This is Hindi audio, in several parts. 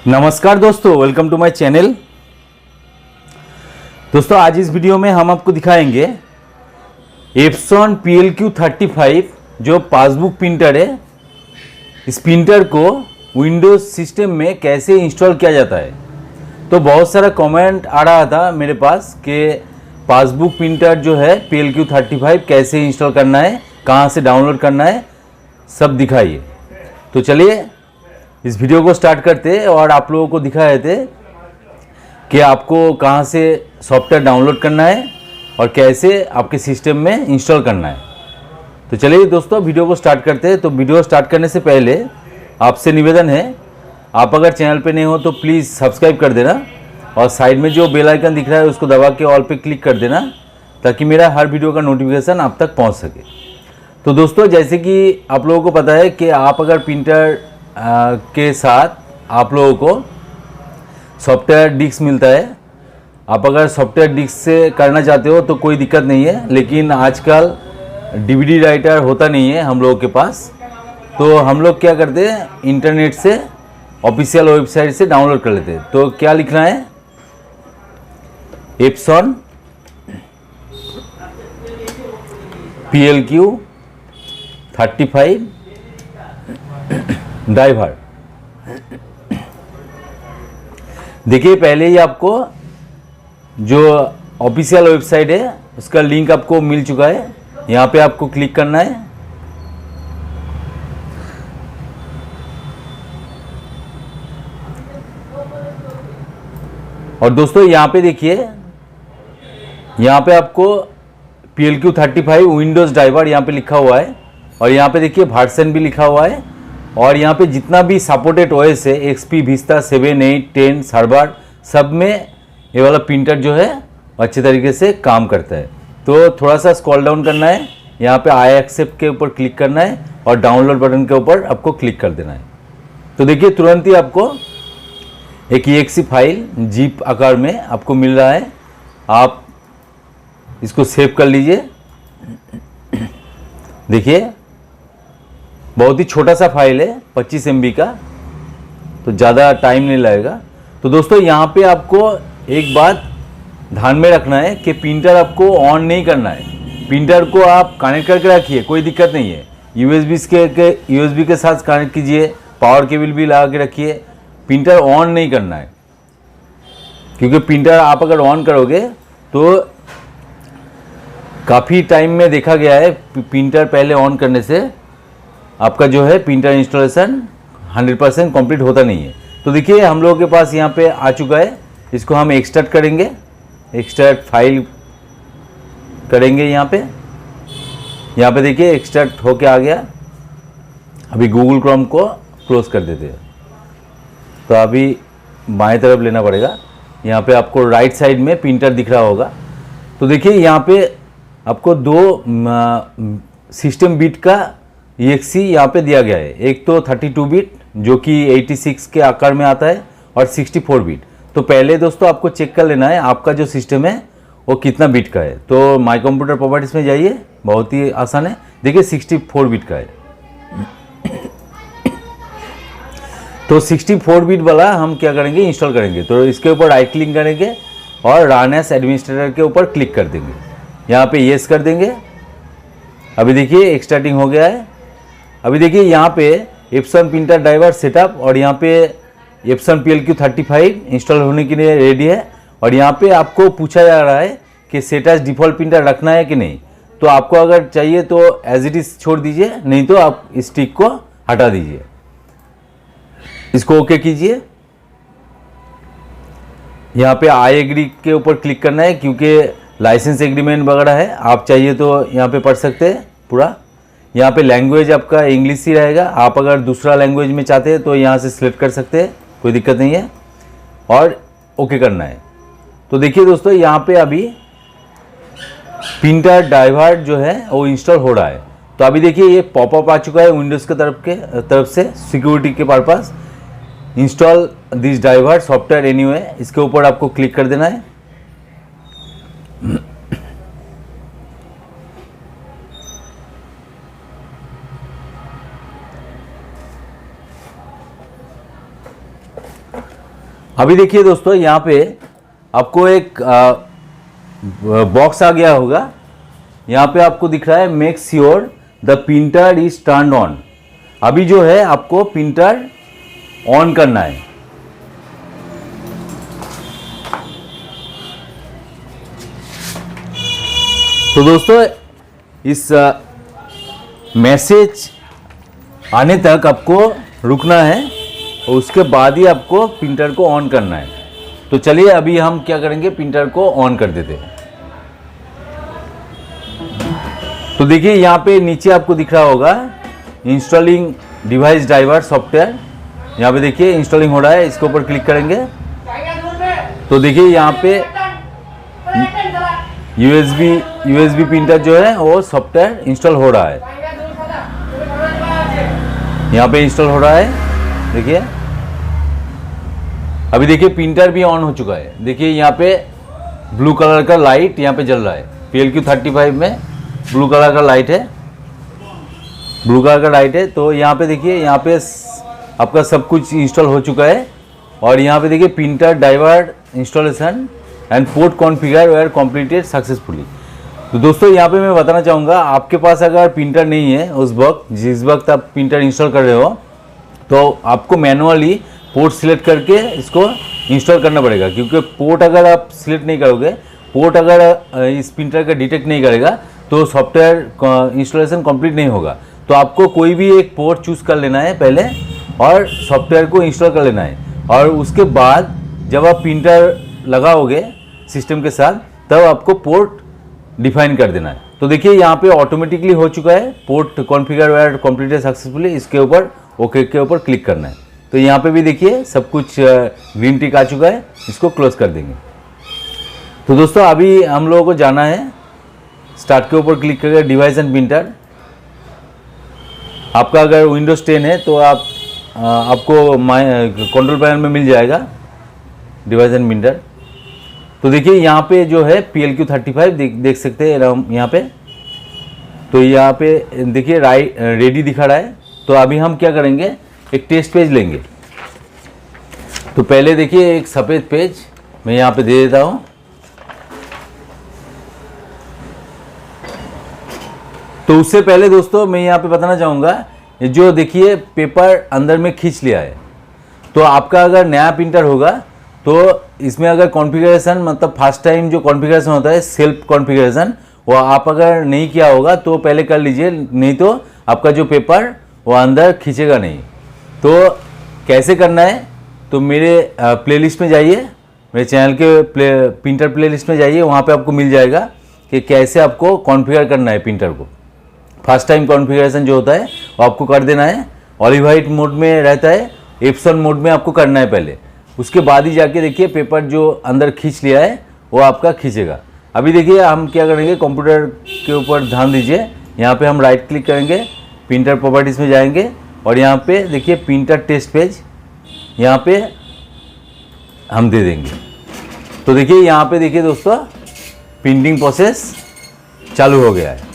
नमस्कार दोस्तों, वेलकम टू माय चैनल। दोस्तों आज इस वीडियो में हम आपको दिखाएंगे एप्सॉन PLQ35 जो पासबुक प्रिंटर है। इस प्रिंटर को विंडोज सिस्टम में कैसे इंस्टॉल किया जाता है। तो बहुत सारा कमेंट आ रहा था मेरे पास कि पासबुक प्रिंटर जो है PLQ35 कैसे इंस्टॉल करना है, कहाँ से डाउनलोड करना है, सब दिखाइए। तो चलिए इस वीडियो को स्टार्ट करते हैं और आप लोगों को दिखा रहे थे कि आपको कहाँ से सॉफ्टवेयर डाउनलोड करना है और कैसे आपके सिस्टम में इंस्टॉल करना है। तो चलिए दोस्तों वीडियो को स्टार्ट करते हैं। तो वीडियो स्टार्ट करने से पहले आपसे निवेदन है, आप अगर चैनल पे नए हो तो प्लीज़ सब्सक्राइब कर देना और साइड में जो बेल आइकन दिख रहा है उसको दबा के ऑल पे क्लिक कर देना ताकि मेरा हर वीडियो का नोटिफिकेशन आप तक पहुँच सके। तो दोस्तों जैसे कि आप लोगों को पता है कि आप अगर प्रिंटर के साथ आप लोगों को सॉफ्टवेयर डिस्क मिलता है। आप अगर सॉफ्टवेयर डिस्क से करना चाहते हो तो कोई दिक्कत नहीं है, लेकिन आजकल डीवीडी राइटर होता नहीं है हम लोगों के पास। तो हम लोग क्या करते हैं, इंटरनेट से ऑफिशियल वेबसाइट से डाउनलोड कर लेते हैं। तो क्या लिखना है, एप्सॉन PLQ35 ड्राइवर। देखिए पहले ही आपको जो ऑफिशियल वेबसाइट है उसका लिंक आपको मिल चुका है, यहाँ पे आपको क्लिक करना है। और दोस्तों यहाँ पे देखिए, यहाँ पे आपको PLQ35 विंडोज ड्राइवर यहाँ पे लिखा हुआ है और यहाँ पे देखिए वर्जन भी लिखा हुआ है और यहाँ पे जितना भी सपोर्टेड ओएस है XP, Vista 7, 8, 10 सर्वर, सब में ये वाला प्रिंटर जो है अच्छे तरीके से काम करता है। तो थोड़ा सा स्क्रॉल डाउन करना है, यहाँ पे आई एक्सेप्ट के ऊपर क्लिक करना है और डाउनलोड बटन के ऊपर आपको क्लिक कर देना है। तो देखिए तुरंत ही आपको एक EXE फाइल जीप आकार में आपको मिल रहा है। आप इसको सेव कर लीजिए। देखिए बहुत ही छोटा सा फाइल है, 25 MB का, तो ज़्यादा टाइम नहीं लगेगा। तो दोस्तों यहाँ पे आपको एक बात ध्यान में रखना है कि प्रिंटर आपको ऑन नहीं करना है। प्रिंटर को आप कनेक्ट करके रखिए, कोई दिक्कत नहीं है। USB के साथ कनेक्ट कीजिए, पावर केबल भी लगा के रखिए। प्रिंटर ऑन नहीं करना है, क्योंकि प्रिंटर आप अगर ऑन करोगे तो काफ़ी टाइम में देखा गया है प्रिंटर पहले ऑन करने से आपका जो है प्रिंटर इंस्टॉलेशन 100% कंप्लीट होता नहीं है। तो देखिए हम लोगों के पास यहाँ पे आ चुका है, इसको हम एक्सट्रैक्ट करेंगे, एक्सट्रैक्ट फाइल करेंगे। यहाँ पे देखिए एक्सट्रैक्ट होके आ गया। अभी गूगल क्रोम को क्लोज कर देते हैं। तो अभी बाएं तरफ लेना पड़ेगा, यहाँ पे आपको राइट साइड में प्रिंटर दिख रहा होगा। तो देखिए यहाँ पे आपको दो सिस्टम बिट का EXE यहाँ पे दिया गया है। एक तो 32 बिट जो कि 86 के आकार में आता है और 64 बिट। तो पहले दोस्तों आपको चेक कर लेना है आपका जो सिस्टम है वो कितना बिट का है। तो माई कंप्यूटर प्रॉपर्टीज में जाइए, बहुत ही आसान है। देखिए 64 बिट का है। तो 64 बिट वाला हम क्या करेंगे, इंस्टॉल करेंगे। तो इसके ऊपर राइट क्लिक करेंगे और रन एज एडमिनिस्ट्रेटर के ऊपर क्लिक कर देंगे। यहाँ पे येस कर देंगे। अभी देखिए एक्सट्रैक्टिंग हो गया है। अभी देखिए यहाँ पे एप्सॉन प्रिंटर ड्राइवर सेटअप और यहाँ पे एप्सॉन PLQ35 इंस्टॉल होने के लिए रेडी है। और यहाँ पे आपको पूछा जा रहा है कि सेट एज डिफ़ॉल्ट प्रिंटर रखना है कि नहीं। तो आपको अगर चाहिए तो एज इट इज छोड़ दीजिए, नहीं तो आप इस टिक को हटा दीजिए। इसको ओके कीजिए। यहाँ पे आई एग्री के ऊपर क्लिक करना है, क्योंकि लाइसेंस एग्रीमेंट वगैरह है। आप चाहिए तो यहाँ पे पढ़ सकते हैं पूरा। यहाँ पे लैंग्वेज आपका इंग्लिश ही रहेगा। आप अगर दूसरा लैंग्वेज में चाहते हैं तो यहाँ से सिलेक्ट कर सकते हैं, कोई दिक्कत नहीं है। और ओके करना है। तो देखिए दोस्तों यहाँ पे अभी प्रिंटर ड्राइवर जो है वो इंस्टॉल हो रहा है। तो अभी देखिए ये पॉपअप आ चुका है विंडोज़ के तरफ से सिक्योरिटी के purpose, install this driver software anyway. इसके ऊपर आपको क्लिक कर देना है। अभी देखिए दोस्तों, यहाँ पे आपको एक बॉक्स आ गया होगा। यहाँ पे आपको दिख रहा है make sure the printer is turn on. अभी जो है आपको प्रिंटर ऑन करना है। तो दोस्तों, इस मैसेज आने तक आपको रुकना है और उसके बाद ही आपको प्रिंटर को ऑन करना है। तो चलिए अभी हम क्या करेंगे, प्रिंटर को ऑन कर देते हैं। तो देखिए यहाँ पे नीचे आपको दिख रहा होगा इंस्टॉलिंग डिवाइस ड्राइवर सॉफ्टवेयर। यहाँ पे देखिए इंस्टॉलिंग हो रहा है, इसके ऊपर क्लिक करेंगे तो देखिए यहाँ पे यूएसबी प्रिंटर जो है वो सॉफ्टवेयर इंस्टॉल हो रहा है। यहाँ पे इंस्टॉल हो रहा है, देखिए अभी देखिए प्रिंटर भी ऑन हो चुका है। देखिए यहाँ पे ब्लू कलर का लाइट यहाँ पे जल रहा है। PLQ35 में ब्लू कलर का लाइट है, ब्लू कलर का लाइट है। तो यहाँ पे देखिए, यहाँ पे आपका सब कुछ इंस्टॉल हो चुका है और यहाँ पे देखिए printer driver installation and port configure were completed successfully. तो दोस्तों यहाँ पे मैं बताना चाहूँगा, आपके पास अगर प्रिंटर नहीं है उस वक्त, जिस वक्त आप प्रिंटर इंस्टॉल कर रहे हो, तो आपको मैनुअली पोर्ट सिलेक्ट करके इसको इंस्टॉल करना पड़ेगा। क्योंकि पोर्ट अगर आप सिलेक्ट नहीं करोगे, पोर्ट अगर इस प्रिंटर का डिटेक्ट नहीं करेगा तो सॉफ्टवेयर इंस्टॉलेशन कंप्लीट नहीं होगा। तो आपको कोई भी एक पोर्ट चूज़ कर लेना है पहले और सॉफ्टवेयर को इंस्टॉल कर लेना है, और उसके बाद जब आप प्रिंटर लगाओगे सिस्टम के साथ तब आपको पोर्ट डिफाइन कर देना है। तो देखिए यहाँ पे ऑटोमेटिकली हो चुका है, port configure were completed successfully. इसके ऊपर ओके के ऊपर क्लिक करना है। तो यहाँ पे भी देखिए सब कुछ ग्रीन टिक आ चुका है, इसको क्लोज कर देंगे। तो दोस्तों अभी हम लोगों को जाना है, स्टार्ट के ऊपर क्लिक करके डिवाइस एंड प्रिंटर। आपका अगर विंडोज 10 है तो आपको कंट्रोल पैनल में मिल जाएगा डिवाइस एंड प्रिंटर। तो देखिए यहाँ पे जो है PLQ35 देख सकते हैं हम यहाँ पे। तो यहाँ पे देखिए रेडी दिखा रहा है। तो अभी हम क्या करेंगे, एक टेस्ट पेज लेंगे। तो पहले देखिए एक सफ़ेद पेज मैं यहाँ पे दे देता हूँ। तो उससे पहले दोस्तों मैं यहाँ पे बताना चाहूँगा, ये जो देखिए पेपर अंदर में खींच लिया है। तो आपका अगर नया प्रिंटर होगा तो इसमें अगर कॉन्फ़िगरेशन, मतलब फर्स्ट टाइम जो कॉन्फ़िगरेशन होता है सेल्फ कॉन्फ़िगरेशन, वो आप अगर नहीं किया होगा तो पहले कर लीजिए, नहीं तो आपका जो पेपर वो अंदर खींचेगा नहीं। तो कैसे करना है, तो मेरे प्लेलिस्ट में जाइए, मेरे चैनल के प्रिंटर प्लेलिस्ट में जाइए, वहाँ पे आपको मिल जाएगा कि कैसे आपको कॉन्फ़िगर करना है प्रिंटर को। फर्स्ट टाइम कॉन्फ़िगरेशन जो होता है वो आपको कर देना है। ऑलिव वाइट मोड में रहता है, एप्सन मोड में आपको करना है पहले, उसके बाद ही जाके देखिए पेपर जो अंदर खींच लिया है वो आपका खींचेगा। अभी देखिए हम क्या करेंगे, कंप्यूटर के ऊपर ध्यान दीजिए। यहाँ पे हम राइट क्लिक करेंगे, प्रिंटर प्रॉपर्टीज़ में जाएंगे और यहाँ पे देखिए प्रिंटर टेस्ट पेज, यहाँ पे हम दे देंगे। तो देखिए यहाँ पे देखिए दोस्तों प्रिंटिंग प्रोसेस चालू हो गया है।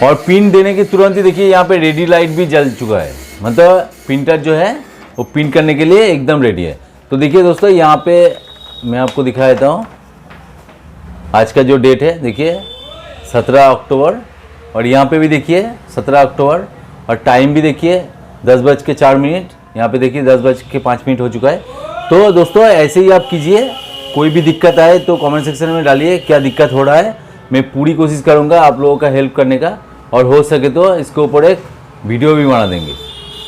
और प्रिंट देने के तुरंत ही देखिए यहाँ पे रेडी लाइट भी जल चुका है, मतलब प्रिंटर जो है वो प्रिंट करने के लिए एकदम रेडी है। तो देखिए दोस्तों यहाँ पे मैं आपको दिखा देता हूँ, आज का जो डेट है देखिए 17 अक्टूबर, और यहाँ पे भी देखिए 17 अक्टूबर, और टाइम भी देखिए 10:04। यहाँ पे देखिए 10:05 हो चुका है। तो दोस्तों ऐसे ही आप कीजिए, कोई भी दिक्कत आए तो कमेंट सेक्शन में डालिए क्या दिक्कत हो रहा है। मैं पूरी कोशिश करूँगा आप लोगों का हेल्प करने का, और हो सके तो इसके ऊपर एक वीडियो भी बना देंगे।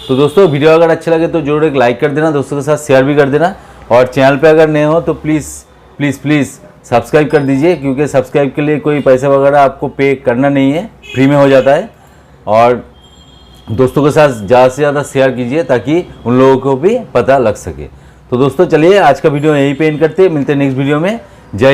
तो दोस्तों वीडियो अगर अच्छा लगे तो जरूर एक लाइक कर देना, दोस्तों के साथ शेयर भी कर देना, और चैनल पे अगर नए हो तो प्लीज़ सब्सक्राइब कर दीजिए, क्योंकि सब्सक्राइब के लिए कोई पैसा वगैरह आपको पे करना नहीं है, फ्री में हो जाता है। और दोस्तों के साथ ज़्यादा से ज़्यादा शेयर कीजिए ताकि उन लोगों को भी पता लग सके। तो दोस्तों चलिए आज का वीडियो यहीं पे एंड करते हैं, मिलते हैं नेक्स्ट वीडियो में। जय